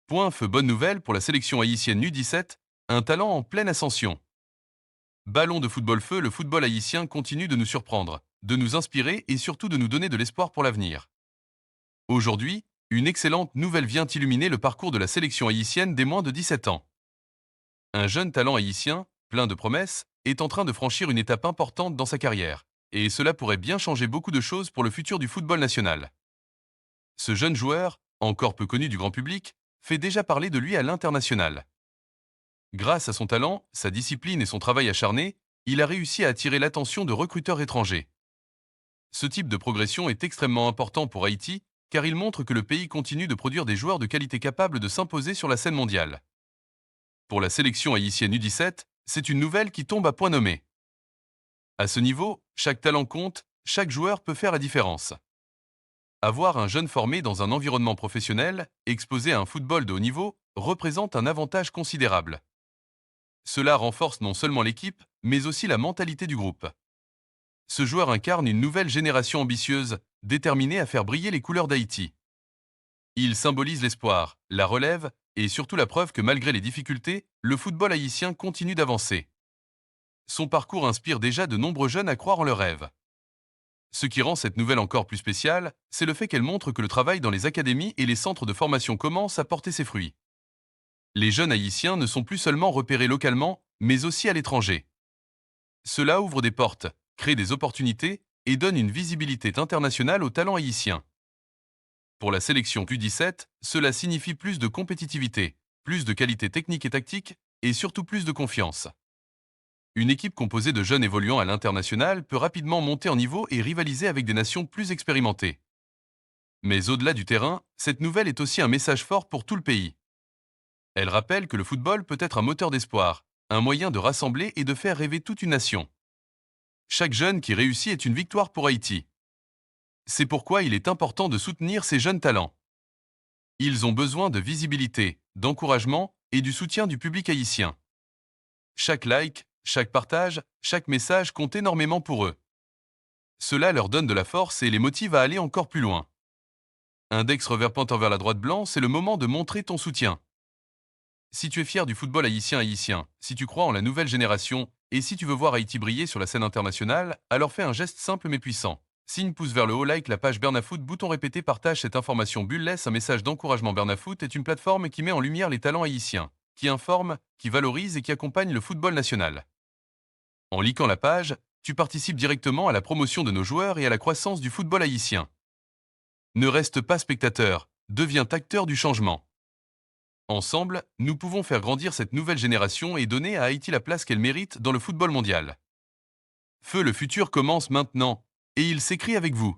Point feu bonne nouvelle pour la sélection haïtienne U17, un talent en pleine ascension. Ballon de football feu, le football haïtien continue de nous surprendre, de nous inspirer et surtout de nous donner de l'espoir pour l'avenir. Aujourd'hui, une excellente nouvelle vient illuminer le parcours de la sélection haïtienne des moins de 17 ans. Un jeune talent haïtien, plein de promesses, est en train de franchir une étape importante dans sa carrière. Et cela pourrait bien changer beaucoup de choses pour le futur du football national. Ce jeune joueur, encore peu connu du grand public, fait déjà parler de lui à l'international. Grâce à son talent, sa discipline et son travail acharné, il a réussi à attirer l'attention de recruteurs étrangers. Ce type de progression est extrêmement important pour Haïti, car il montre que le pays continue de produire des joueurs de qualité capables de s'imposer sur la scène mondiale. Pour la sélection haïtienne U17, c'est une nouvelle qui tombe à point nommé. À ce niveau, chaque talent compte, chaque joueur peut faire la différence. Avoir un jeune formé dans un environnement professionnel, exposé à un football de haut niveau, représente un avantage considérable. Cela renforce non seulement l'équipe, mais aussi la mentalité du groupe. Ce joueur incarne une nouvelle génération ambitieuse, déterminée à faire briller les couleurs d'Haïti. Il symbolise l'espoir, la relève et surtout la preuve que malgré les difficultés, le football haïtien continue d'avancer. Son parcours inspire déjà de nombreux jeunes à croire en leurs rêves. Ce qui rend cette nouvelle encore plus spéciale, c'est le fait qu'elle montre que le travail dans les académies et les centres de formation commence à porter ses fruits. Les jeunes haïtiens ne sont plus seulement repérés localement, mais aussi à l'étranger. Cela ouvre des portes, crée des opportunités et donne une visibilité internationale aux talents haïtiens. Pour la sélection U17, cela signifie plus de compétitivité, plus de qualité technique et tactique, et surtout plus de confiance. Une équipe composée de jeunes évoluant à l'international peut rapidement monter en niveau et rivaliser avec des nations plus expérimentées. Mais au-delà du terrain, cette nouvelle est aussi un message fort pour tout le pays. Elle rappelle que le football peut être un moteur d'espoir, un moyen de rassembler et de faire rêver toute une nation. Chaque jeune qui réussit est une victoire pour Haïti. C'est pourquoi il est important de soutenir ces jeunes talents. Ils ont besoin de visibilité, d'encouragement et du soutien du public haïtien. Chaque like, chaque partage, chaque message compte énormément pour eux. Cela leur donne de la force et les motive à aller encore plus loin. Index revers pointant vers la droite blanc, c'est le moment de montrer ton soutien. Si tu es fier du football haïtien, si tu crois en la nouvelle génération, et si tu veux voir Haïti briller sur la scène internationale, alors fais un geste simple mais puissant. Signe pouce vers le haut, like la page Bernafoot, bouton répété, partage cette information. Bulle laisse un message d'encouragement. Bernafoot est une plateforme qui met en lumière les talents haïtiens, qui informe, qui valorise et qui accompagne le football national. En likant la page, tu participes directement à la promotion de nos joueurs et à la croissance du football haïtien. Ne reste pas spectateur, deviens acteur du changement. Ensemble, nous pouvons faire grandir cette nouvelle génération et donner à Haïti la place qu'elle mérite dans le football mondial. Feu, le futur commence maintenant, et il s'écrit avec vous.